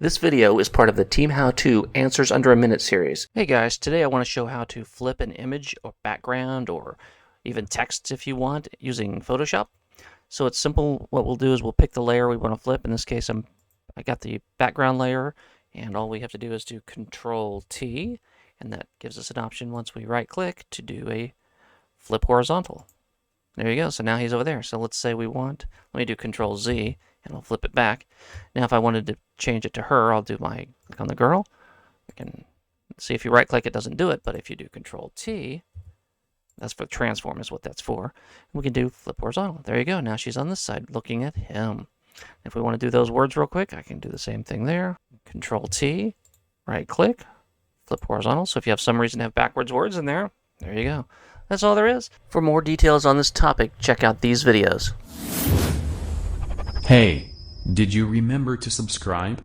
This video is part of the Team How To Answers Under a Minute series. Hey guys, today I want to show how to flip an image or background or even text if you want using Photoshop. So it's simple. What we'll do is we'll pick the layer we want to flip. In this case, I got the background layer, and all we have to do is do Control T, and that gives us an option once we right click to do a flip horizontal. There you go. So now he's over there. So let's say let me do Control Z, and I'll flip it back. Now if I wanted to change it to her, I'll do click on the girl. I can see if you right click it doesn't do it, but if you do Control T, that's for transform is what that's for. We can do flip horizontal. There you go. Now she's on this side looking at him. If we want to do those words real quick, I can do the same thing there. Control T, right click, flip horizontal. So if you have some reason to have backwards words in there, there you go. That's all there is. For more details on this topic, check out these videos. Hey, did you remember to subscribe?